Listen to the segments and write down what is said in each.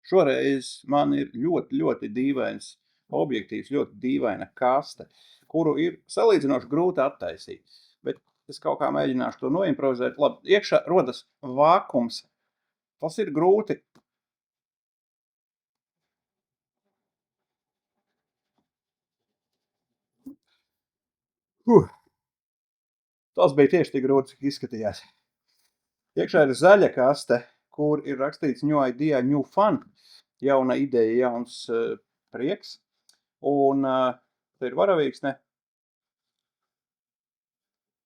Šoreiz man ir ļoti, ļoti dīvains objektīvs, ļoti dīvaina kaste, kuru ir salīdzinoši grūti attaisīt. Bet es kaut kā mēģināšu to noimprovizēt. Labi, iekšā rodas vākums. Tas ir grūti. Tas bija tieši tik grūti, cik izskatījās. Iekšā ir zaļa kaste, kur ir rakstīts New Idea, New Fun. Jauna ideja, jauns prieks. Un te ir varavīksne.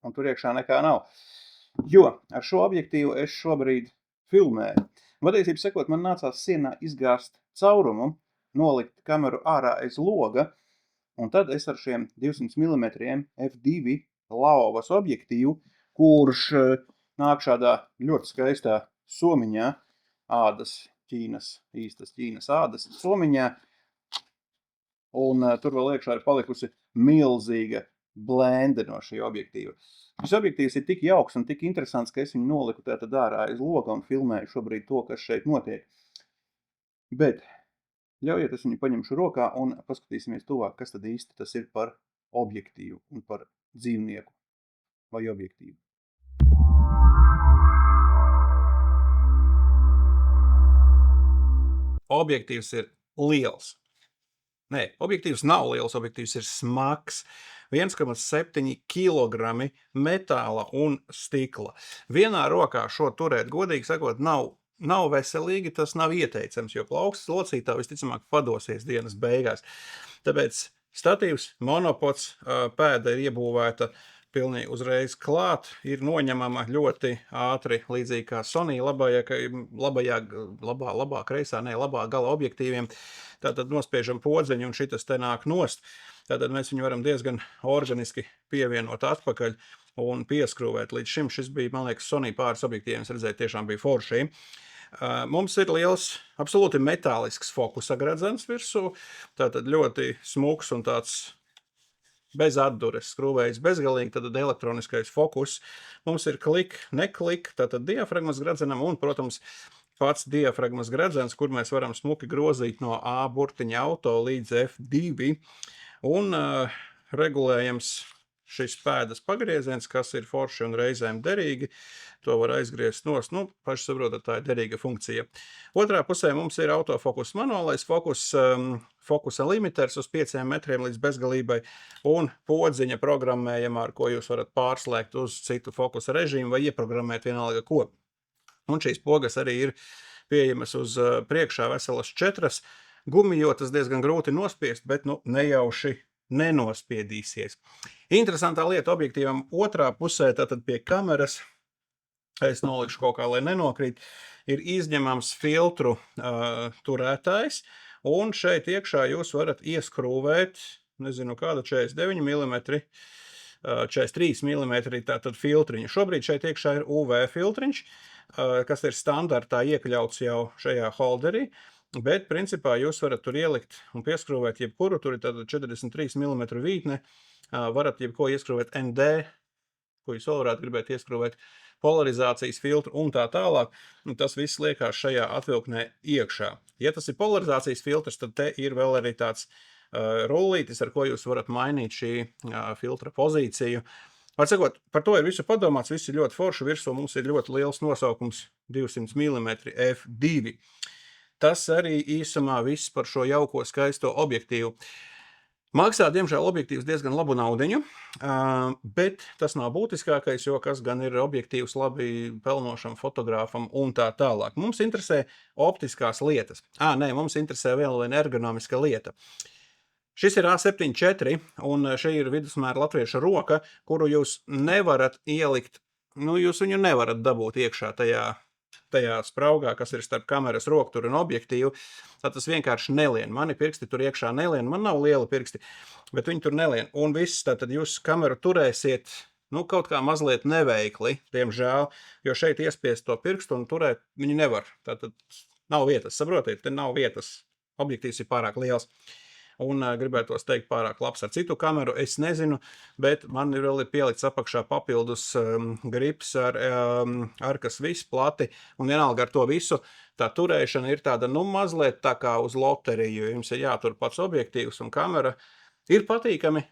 Un tur iekšā nekā nav. Jo ar šo objektīvu es šobrīd filmēju. Patiesībā sakot, man nācās sienā izgāzt caurumu, nolikt kameru ārā aiz loga, un tad es ar šiem 200 mm f2 Laovas objektīvu, kurš nāk šādā ļoti skaistā somiņā, ādas Ķīnas, īstas Ķīnas ādas somiņā, un tur vēl iekšā ir palikusi milzīga blende no šī objektīva. Šis objektīvs ir tik jauks un tik interesants, ka es viņu noliku tātad ārā aiz loga un filmēju šobrīd to, kas šeit notiek. Bet ļaujiet, es viņu paņemšu rokā un paskatīsimies tuvāk, kas tad īsti tas ir par objektīvu un par dzīvnieku vai objektīvu. Objektīvs ir liels. Nē, objektīvs nav liels, objektīvs ir smags. 1,7 kg metāla un stikla. Vienā rokā šo turēt, godīgi sakot, nav veselīgi, tas nav ieteicams, jo plaukstas locītā visticamāk padosies dienas beigās. Tāpēc statīvs, monopods, pēda ir iebūvēta pilnīgi uzreiz klāt, ir noņemama ļoti ātri, līdzīgi kā Sony labā gala objektīviem. Tātad nospiežam podziņu un šitas te nāk nost. Tātad mēs viņu varam diezgan organiski pievienot atpakaļ un pieskrūvēt. Līdz šim šis bija, man liekas, Sony pāris objektīviem, es redzēju, tiešām bija forši. Mums ir liels, absolūti metālisks fokusa gredzens virsū, tātad ļoti smuks un tāds bez atdures, skrūvējis bezgalīgi, tad elektroniskais fokus. Mums ir klik, neklik, tātad diafragmas gredzenam un, protams, pats diafragmas gredzens, kur mēs varam smuki grozīt no A burtiņa auto līdz F2. Un regulējams šis pēdas pagrieziens, kas ir forši un reizēm derīgi. To var aizgriezt nost. Nu, paši saprotat, tā ir derīga funkcija. Otrā pusē mums ir autofokus manuālais fokusa limiters uz 5 metriem līdz bezgalībai un podziņa programmējama, ar ko jūs varat pārslēgt uz citu fokusa režīmu vai ieprogrammēt vienalga ko. Un šīs pogas arī ir pieejamas uz priekšā veselas 4. Gumijotas diezgan grūti nospiest, bet nejauši nenospiedīsies. Interesantā lieta objektīvam otrā pusē, tātad pie kameras, es nolikšu kaut kā, lai nenokrīt, ir izņemams filtru turētājs, un šeit iekšā jūs varat ieskrūvēt, nezinu kāda, 49 mm, 43 mm tātad filtriņu. Šobrīd šeit iekšā ir UV filtriņš, kas ir standartā iekļauts jau šajā holderī, bet principā jūs varat tur ielikt un pieskrūvēt jebkuru, tur ir tātad 43 mm vītne, varat jebko ieskrūvēt ND, ko jūs vēl varētu gribēt ieskrūvēt, polarizācijas filtru un tā tālāk, un tas viss liekās šajā atvilknē iekšā. Ja tas ir polarizācijas filtrs, tad te ir vēl arī tāds rullītis, ar ko jūs varat mainīt šī filtra pozīciju. Atsakot, par to ir visu padomāts, viss ir ļoti forši, virsū mums ir ļoti liels nosaukums 200 mm f2. Tas arī īsumā viss par šo jauko skaisto objektīvu. Maksā, diemžēl, objektīvs diezgan labu naudiņu, bet tas nav būtiskākais, jo kas gan ir objektīvs labi pelnošam fotogrāfam un tā tālāk. Mums interesē optiskās lietas. Mums interesē vēl viena ergonomiska lieta. Šis ir A7 IV, un šī ir vidusmēra latvieša roka, kuru jūs nevarat ielikt, jūs viņu nevarat dabūt iekšā tajā spraugā, kas ir starp kameras rokturu un objektīvu. Tad tas vienkārši nelien. Mani pirksti tur iekšā nelien, man nav liela pirksti, bet viņi tur nelien. Un viss, tātad jūs kameru turēsiet, kaut kā mazliet neveikli, diemžēl, jo šeit iespiest to pirkstu un turēt viņu nevar. Tātad nav vietas, saprotiet, te nav vietas. Objektīvs ir pārāk liels. un gribētos teikt pārāk labs ar citu kameru, es nezinu, bet man ir vēl pielikts apakšā papildus grips ar kas viss plati, un vienalga ar to visu, tā turēšana ir tāda, nu, mazliet tā kā uz loteriju, jums ir jātur pats objektīvs un kamera, ir patīkami,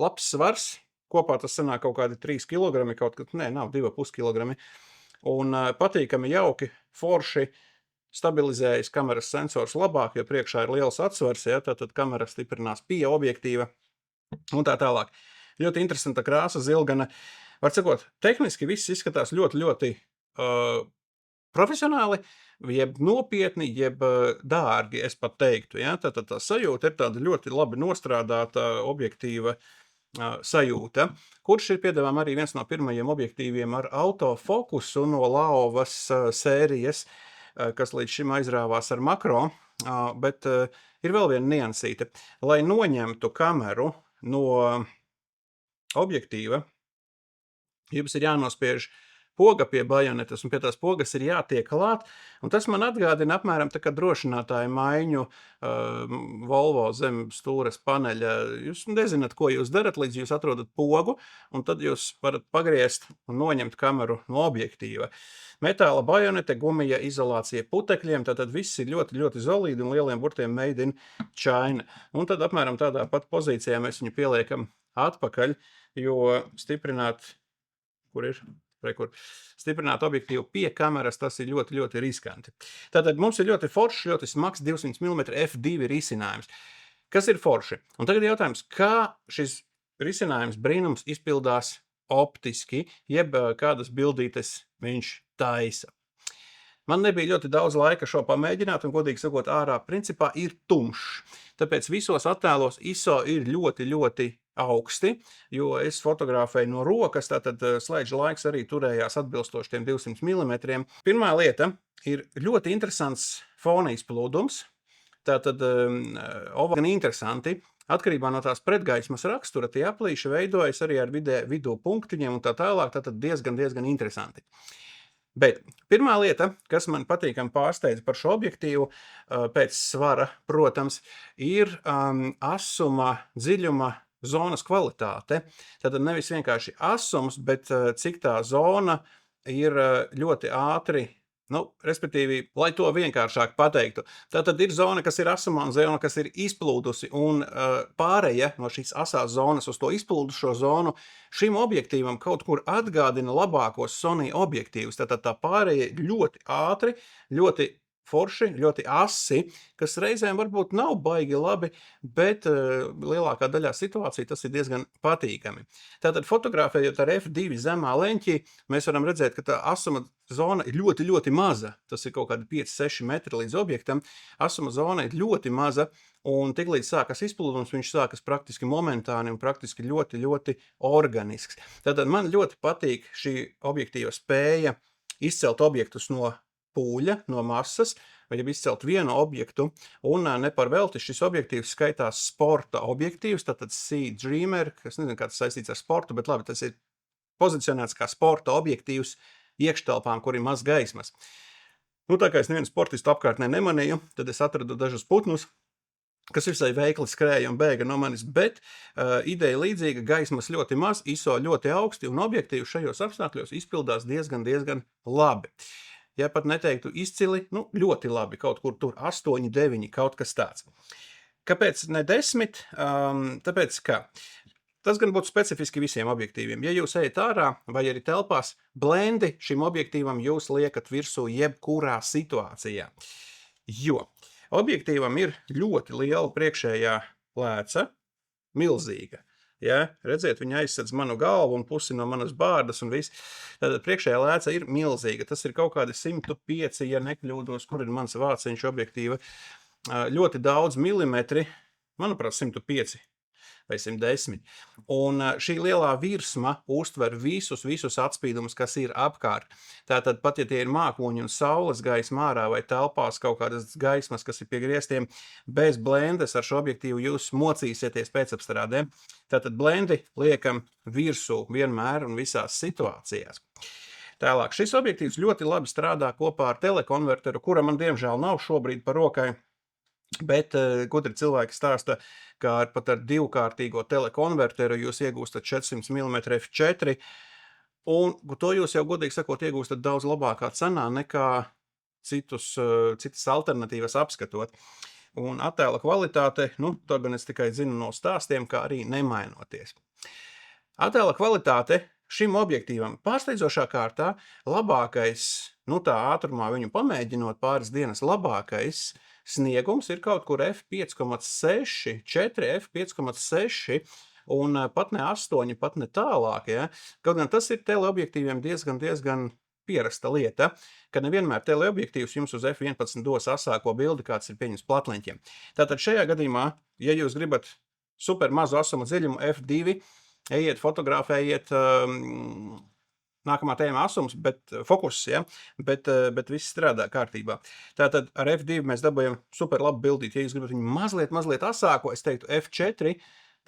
labs svars, kopā tas sanāk kaut kādi 3 kg, kaut kad, nē, nav 2,5 kg, un patīkami jauki, forši, stabilizējas kameras sensors labāk, jo priekšā ir liels atsvars, ja, tad kamera stiprinās pie objektīva un tā tālāk. Ļoti interesanta krāsa, zilgana. Var sakot, tehniski viss izskatās ļoti, ļoti profesionāli, jeb nopietni, jeb dārgi, es pat teiktu. Ja? Tātad tā sajūta ir tāda ļoti labi nostrādāta objektīva sajūta, kurš ir piedāvām arī viens no pirmajiem objektīviem ar autofokusu no Laovas sērijas, kas līdz šim aizrāvās ar makro, bet ir vēl viena niansīte. Lai noņemtu kameru no objektīva, jums ir jānospiež poga pie bajonetes, un pie tās pogas ir jātiek klāt, un tas man atgādina apmēram tā kā drošinātāju maiņu Volvo zem stūres paneļa. Jūs nezināt, ko jūs darat, līdz jūs atrodat pogu, un tad jūs varat pagriezt un noņemt kameru no objektīva. Metāla bajonete, gumija izolācija putekļiem, tātad viss ir ļoti, ļoti zolīdi un lieliem burtiem made in China. Un tad apmēram tādā pat pozīcijā mēs viņu pieliekam atpakaļ, jo stiprināt, stiprināt objektīvu pie kameras, tas ir ļoti, ļoti riskanti. Tātad mums ir ļoti foršs, ļoti smags 200 mm f2 risinājums. Kas ir forši? Un tagad jautājums, kā šis risinājums brīnums izpildās optiski, jeb kādas bildītes viņš taisa. Man nebija ļoti daudz laika šo pamēģināt, un, godīgi sakot, ārā principā ir tumšs. Tāpēc visos attēlos ISO ir ļoti, ļoti augsti, jo es fotografēju no rokas, tātad slēdža laiks arī turējās atbilstoši tiem 200 mm. Pirmā lieta ir ļoti interesants fona izplūdums. Tātad gan interesanti, atkarībā no tās pretgaismas rakstura, tie aplīši veidojas arī ar vidū punktiņiem un tā tālāk, tātad diezgan interesanti. Bet pirmā lieta, kas man patīkami pārsteidza par šo objektīvu, pēc svara, protams, ir asuma dziļuma zonas kvalitāte. Tātad nevis vienkārši asums, bet cik tā zona ir ļoti ātri, respektīvi, lai to vienkāršāk pateiktu. Tātad ir zona, kas ir asumā un zona, kas ir izplūdusi, un pāreja no šīs asās zonas uz to izplūdušo zonu šim objektīvam kaut kur atgādina labākos Sony objektīvus. Tātad tā pāreja ļoti ātri, ļoti forši, ļoti asi, kas reizēm varbūt nav baigi labi, bet lielākā daļā situācija tas ir diezgan patīkami. Tātad fotografējot ar f2 zemā leņķī, mēs varam redzēt, ka tā asuma zona ir ļoti, ļoti maza. Tas ir kaut kādi 5-6 metri līdz objektam. Asuma zona ir ļoti maza, un tiklīdz sākas izplūdums, viņš sākas praktiski momentāni un praktiski ļoti, ļoti organisks. Tātad man ļoti patīk šī objektīva spēja izcelt objektus no pūļa, no masas, vai jau izcelt vienu objektu, un ne par velti šis objektīvs skaitās sporta objektīvs, tātad Sea Dreamer, es nezinu, kā tas saistīts ar sportu, bet labi, tas ir pozicionēts kā sporta objektīvs iekštelpām, kur ir maz gaismas. Tā kā es nevienu sportistu apkārtnē nemanīju, tad es atradu dažus putnus, kas visai veikli skrēja un bēga no manis, bet ideja līdzīga, gaismas ļoti maz, ISO ļoti augsti, un objektīvs šajos apstākļos izpildās diezgan labi. Ja pat neteiktu izcili, ļoti labi, kaut kur tur 8, 9, kaut kas tāds. Kāpēc ne 10? Tāpēc, ka tas gan būtu specifiski visiem objektīviem. Ja jūs ejat ārā vai arī telpās, blendi šim objektīvam jūs liekat virsū jebkurā situācijā. Jo objektīvam ir ļoti liela priekšējā lēca, milzīga. Ja, redziet, viņa aizsedz manu galvu un pusi no manas bārdas un viss. Tātad priekšējā lēca ir milzīga. Tas ir kaut kādi 105, ja nekļūdos, kur ir mans vāciņš objektīva. Ļoti daudz milimetri, manuprāt, 105 vai 110. Un šī lielā virsma uztver visus atspīdumus, kas ir apkārt. Tātad pat, ja tie ir mākoņi un saules gaisma ārā vai telpās kaut kādas gaismas, kas ir pie griestiem, bez blendes ar šo objektīvu jūs mocīsieties pēcapstrādē. Tātad blendi liekam virsū vienmēr un visās situācijās. Tālāk, šis objektīvs ļoti labi strādā kopā ar telekonverteru, kura man diemžēl nav šobrīd par rokai. Bet gudri cilvēki stāsta, ka pat ar divkārtīgo telekonverteru jūs iegūstat 400 mm f4, un to jūs jau, godīgi sakot, iegūstat daudz labākā cenā nekā citas alternatīvas apskatot. Un attēla kvalitāte, to gan es tikai zinu no stāstiem, kā arī nemainoties. Attēla kvalitāte šim objektīvam pārsteidzošā kārtā labākais, tā ātrumā viņu pamēģinot pāris dienas, labākais sniegums ir kaut kur f5,6, 4, f5,6 un pat ne 8, pat ne tālāk. Ja? Kaut gan tas ir teleobjektīviem diezgan pierasta lieta, ka nevienmēr teleobjektīvs jums uz f11 dos asāko bildi, kāds ir pieņems platleņķiem. Tātad šajā gadījumā, ja jūs gribat super mazu asuma dziļumu f2, ejiet, fotografējiet, nākamā tēma asums, bet fokus, ja? bet viss strādā kārtībā. Tātad ar F2 mēs dabājam super labu bildīt. Ja jūs gribat viņu mazliet asāko, es teiktu F4,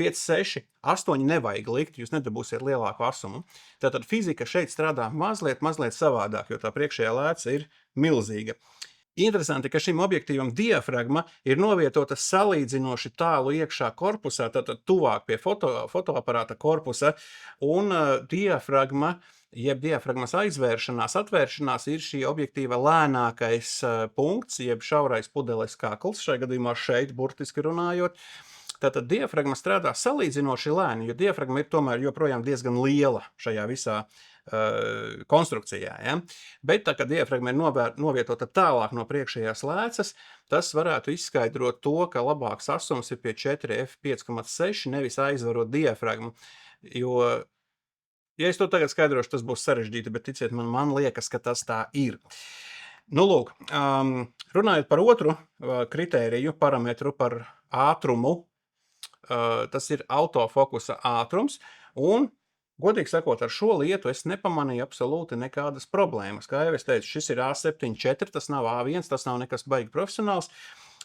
5, 6, 8 nevajag likt, jūs nedabūsiet lielāku asumu. Tātad fizika šeit strādā mazliet savādāk, jo tā priekšējā lēca ir milzīga. Interesanti, ka šim objektīvam diafragma ir novietota salīdzinoši tālu iekšā korpusā, tātad tuvāk pie fotoaparāta korpusa, un diafragma, jeb diafragmas aizvēršanās, atvēršanās ir šī objektīva lēnākais punkts, jeb šaurais pudeles kakls, šajā gadījumā šeit burtiski runājot. Tātad diafragma strādā salīdzinoši lēni, jo diafragma ir tomēr joprojām diezgan liela šajā visā konstrukcijā. Ja? Bet tā, ka diafragma ir novietota tālāk no priekšējās lēcas, tas varētu izskaidrot to, ka labāks asums ir pie 4 f5,6, nevis aizvarot diafragmu. Jo, ja es to tagad skaidrošu, tas būs sarežģīti, bet ticiet man liekas, ka tas tā ir. Lūk, runājot par otru kritēriju, parametru par ātrumu, tas ir autofokusa ātrums, un, godīgi sakot, ar šo lietu es nepamanīju absolūti nekādas problēmas. Kā jau es teicu, šis ir A7 IV, tas nav A1, tas nav nekas baigi profesionāls,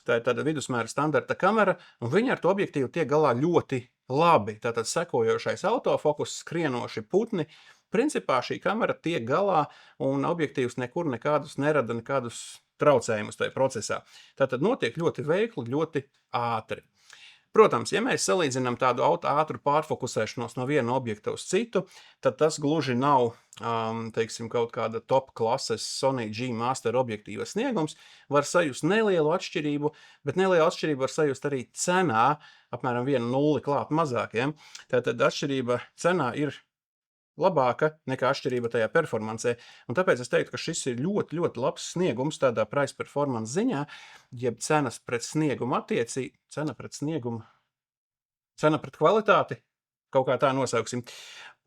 tā ir tāda vidusmēra standarta kamera, un viņi ar to objektīvu tiek galā ļoti labi. Tātad sekojošais autofokus, skrienoši putni, principā šī kamera tiek galā, un objektīvs nekur nekādus nerada, nekādus traucējumus tajā procesā. Tātad notiek ļoti veikli, ļoti ātri. Protams, ja mēs salīdzinām tādu ātru pārfokusēšanos no viena objekta uz citu, tad tas gluži nav, teiksim, kaut kāda top klases Sony G Master objektīva sniegums. Var sajust nelielu atšķirību, bet nelielu atšķirību var sajust arī cenā, apmēram 1,0 klāt mazāk. Ja? Tātad atšķirība cenā ir labāka nekā atšķirība tajā performancē. Un tāpēc es teiktu, ka šis ir ļoti, ļoti labs sniegums tādā price performance ziņā, jeb cenas pret sniegumu cena pret kvalitāti, kaut kā tā nosauksim.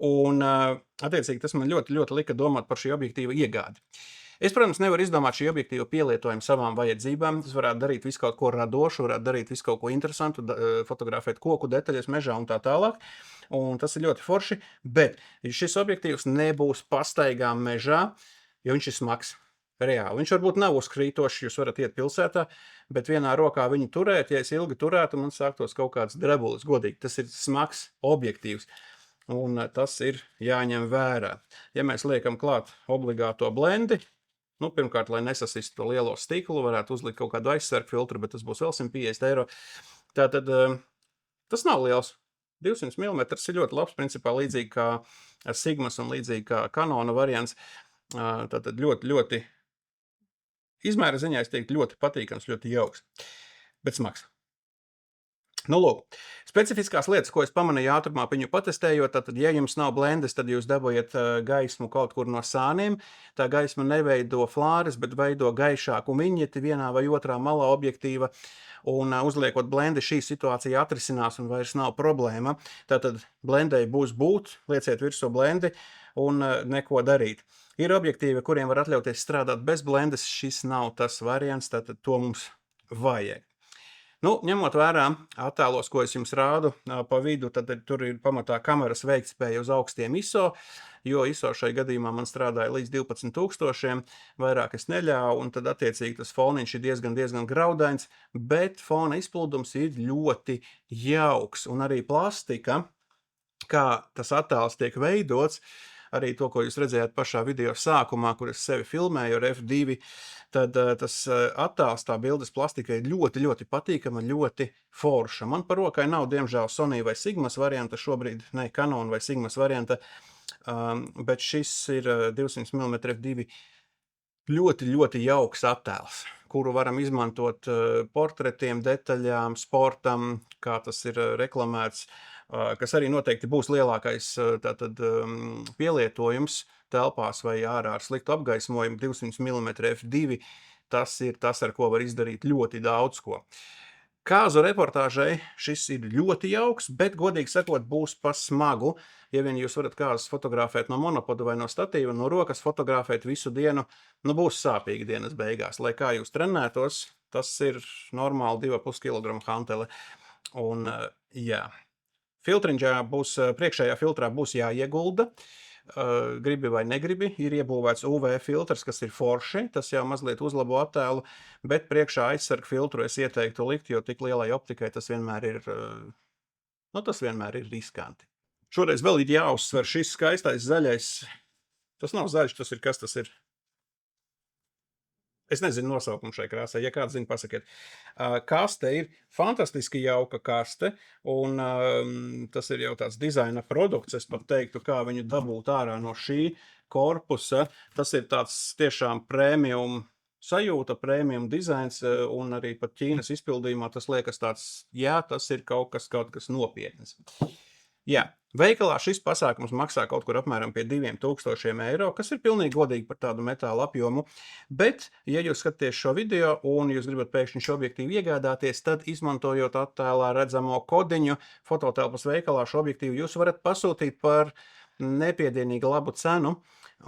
Un, attiecīgi, tas man ļoti, ļoti lika domāt par šī objektīva iegādi. Es, protams, nevaru izdomāt šī objektīva pielietojumu savām vajadzībām. Es varētu darīt visu kaut ko radošu, varētu darīt visu kaut ko interesantu, fotografēt koku detaļas mežā un tā tālāk. Un tas ir ļoti forši, bet šis objektīvs nebūs pastaigā mežā, jo viņš ir smags. Reāli. Viņš varbūt nav uzkrītošs, jūs varat iet pilsētā, bet vienā rokā viņu turēt, ja es ilgi turētu, man sāktos kaut kāds drebulis, godīgi. Tas ir smags objektīvs, un tas ir jāņem vērā. Ja mēs liekam klāt obligāto blendi, pirmkārt, lai nesasistu to lielo stiklu, varētu uzlikt kaut kādu aizsargu filtru, bet tas būs vēl 150 eiro. Tātad tas nav liels. 200 mm ir ļoti labs, principā līdzīgi kā Sigmas un līdzīgi kā Canona variants. Tātad ļoti izmēra ziņā, es teiktu, ļoti patīkams, ļoti jauks, bet smags. Lūk, specifiskās lietas, ko es pamanīju ātrumā viņu patestējot, tad, ja jums nav blendes, tad jūs dabūjat gaismu kaut kur no sāniem. Tā gaisma neveido flāres, bet veido gaišāku viņeti vienā vai otrā malā objektīva. Un uzliekot blendi, šī situācija atrisinās un vairs nav problēma. Tātad blendei būs būt, lieciet virsū blendi un neko darīt. Ir objektīvi, kuriem var atļauties strādāt bez blendes, šis nav tas variants, tātad to mums vajag. Ņemot vērā attēlos, ko es jums rādu pa vidu, tad tur ir pamatā kameras veiktspēja uz augstiem ISO, jo ISO šai gadījumā man strādāja līdz 12,000, vairāk es neļāvu, un tad attiecīgi tas foniņš ir diezgan graudains, bet fona izplūdums ir ļoti jauks, un arī plastika, kā tas attēls tiek veidots, arī to, ko jūs redzējāt pašā video sākumā, kur es sevi filmēju ar F2, tad tas attēls, tā bildes plastika ir ļoti, ļoti patīkama, ļoti forša. Man par rokai nav, diemžēl, Sony vai Sigmas varianta šobrīd, ne Canon vai Sigmas varianta, bet šis ir 200 mm F2 ļoti, ļoti jauks attēls, kuru varam izmantot portretiem, detaļām, sportam, kā tas ir reklamēts, kas arī noteikti būs lielākais tātad pielietojums telpās vai ārā ar sliktu apgaismojumu. 200 mm F2, tas ir tas, ar ko var izdarīt ļoti daudz ko. Kāzu reportāžai šis ir ļoti jauks, bet, godīgi sakot, būs pa smagu. Ja vien jūs varat kāzus fotografēt no monopoda vai no statīva, no rokas fotografēt visu dienu, nu būs sāpīgi dienas beigās. Lai kā jūs trenētos, tas ir normāli 2,5 kg hantele. Un, jā. Filtriņģā būs, priekšējā filtrā būs jāiegulda. Gribi vai negribi, ir iebūvēts UV filtrs, kas ir forši, tas jau mazliet uzlabo attēlu, bet priekšā aizsargu filtru es ieteiktu likt, jo tik lielai optikai tas vienmēr ir, tas vienmēr ir riskanti. Šoreiz vēl ir jāuzsver šis skaistais zaļais, tas nav zaļš, tas ir kas tas ir? Es nezinu nosaukumu šai krāsai, ja kāds zina, pasakiet. Kaste ir fantastiski jauka kaste, un tas ir jau tāds dizaina produkts, es pat teiktu, kā viņu dabūt ārā no šī korpusa. Tas ir tāds tiešām premium sajūta, premium dizains, un arī pat Ķīnas izpildījumā tas liekas tāds, jā, tas ir kaut kas nopietnas. Jā, veikalā šis pasākums maksā kaut kur apmēram pie 2000 eiro, kas ir pilnīgi godīgi par tādu metāla apjomu, bet, ja jūs skatāties šo video un jūs gribat pēkšņi šo objektīvu iegādāties, tad izmantojot attēlā redzamo kodiņu fototelpas veikalā šo objektīvu jūs varat pasūtīt par nepiedienīgi labu cenu,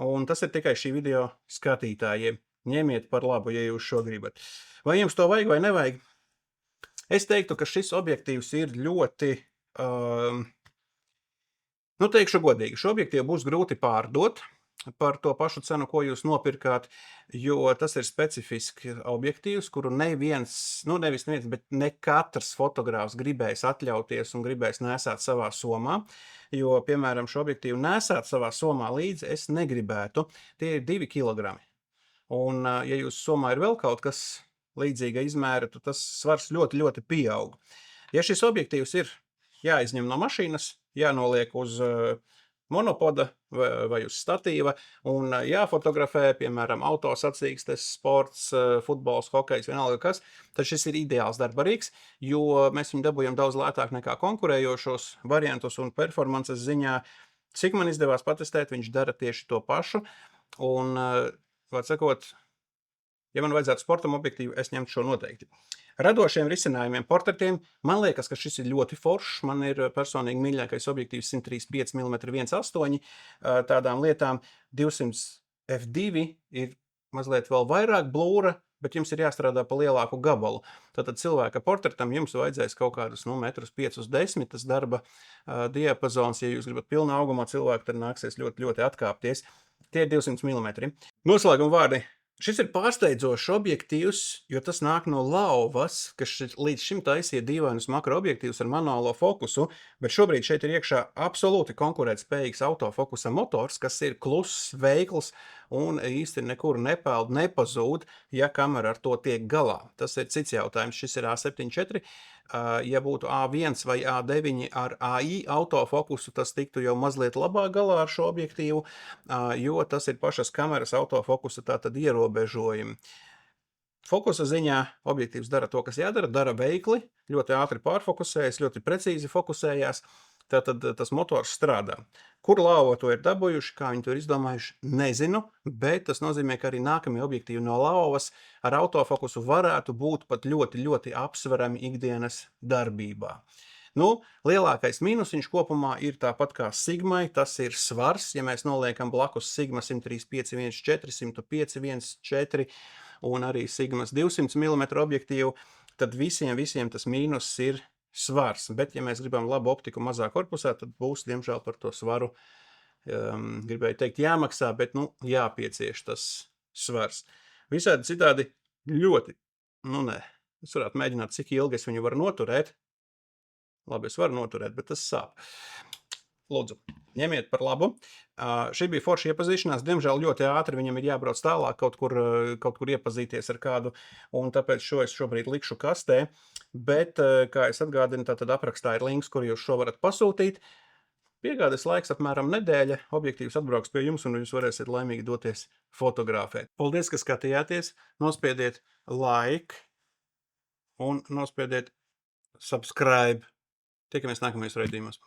un tas ir tikai šī video skatītājiem. Ņemiet par labu, ja jūs šo gribat. Vai jums to vajag vai nevajag? Es teiktu, ka šis objektīvs ir ļoti... teikšu godīgi, šo objektīvu būs grūti pārdot par to pašu cenu, ko jūs nopirkāt, jo tas ir specifisks objektīvs, kuru neviens, bet ne katrs fotogrāfs gribēs atļauties un gribēs nesāt savā somā, jo, piemēram, šo objektīvu nesāt savā somā līdzi es negribētu. Tie ir 2 kg. Un, ja jūsu somā ir vēl kaut kas līdzīga izmēra, tad tas svars ļoti, ļoti pieaug. Ja šis objektīvs ir jāizņem no mašīnas, jānoliek uz monopoda vai uz statīva un jāfotografē, piemēram, autosacīkstes, sports, futbols, hokejs, vienalga kas, tad šis ir ideāls darba rīks, jo mēs viņu dabūjam daudz lētāk nekā konkurējošos variantus un performances ziņā. Cik man izdevās patestēt, viņš dara tieši to pašu. Un, var sakot, ja man vajadzētu sportam objektīvu, es ņemtu šo noteikti. Radošiem risinājumiem portretiem, man liekas, ka šis ir ļoti foršs. Man ir personīgi mīļākais objektīvs 135 mm 1.8. Tādām lietām 200 F2 ir mazliet vēl vairāk blūra, bet jums ir jāstrādā pa lielāku gabalu. Tātad cilvēka portretam jums vajadzēs kaut kādus 1,5 m tas darba diapazons. Ja jūs gribat pilnā augumā cilvēku, tad nāksies ļoti, ļoti atkāpties. Tie ir 200 mm. Noslēguma vārdi. Šis ir pārsteidzošs objektīvs, jo tas nāk no Laovas, kas līdz šim taisīja dīvainus makro objektīvus ar manuālo fokusu, bet šobrīd šeit ir iekšā absolūti konkurētspējīgs autofokusa motors, kas ir kluss, veikls un īsti nekur nepeld, nepazūd, ja kamera ar to tiek galā. Tas ir cits jautājums. Šis ir A7 IV. Ja būtu A1 vai A9 ar AI autofokusu, tas tiktu jau mazliet labāk galā ar šo objektīvu, jo tas ir pašas kameras autofokusa tātad ierobežojumi. Fokusa ziņā objektīvs dara to, kas jādara, dara veikli, ļoti ātri pārfokusējas, ļoti precīzi fokusējās, tātad tas motors strādā. Kur Laova to ir dabūjuši, kā viņi to ir izdomājuši, nezinu, bet tas nozīmē, ka arī nākamie objektīvi no Laovas ar autofokusu varētu būt pat ļoti, ļoti apsverami ikdienas darbībā. Lielākais mīnusiņš kopumā ir tāpat kā Sigmai, tas ir svars. Ja mēs noliekam blakus Sigma 135 1.4, 105 1.4 un arī Sigmas 200 mm objektīvu, tad visiem tas mīnus ir svars. Bet, ja mēs gribam labu optiku mazā korpusā, tad būs, diemžēl, par to svaru, gribēju teikt, jāmaksā, bet, jāpiecieš tas svars. Visādi citādi ļoti, es varētu mēģināt, cik ilgi es viņu varu noturēt. Labi, es varu noturēt, bet tas sāp. lūdzu, ņemiet par labu. Šī bija forša iepazīšanās. Diemžēl ļoti ātri viņam ir jābrauc tālāk, kaut kur iepazīties ar kādu, un tāpēc šo es šobrīd likšu kastē. Bet, kā es atgādinu, tātad aprakstā ir links, kur jūs šo varat pasūtīt. Piegādes laiks apmēram nedēļa. Objektīvs atbrauks pie jums, un jūs varēsiet laimīgi doties fotografēt. Paldies, ka skatījāties. Nospiediet like un nospiediet subscribe. Tiekamies nākamajos raidījumos.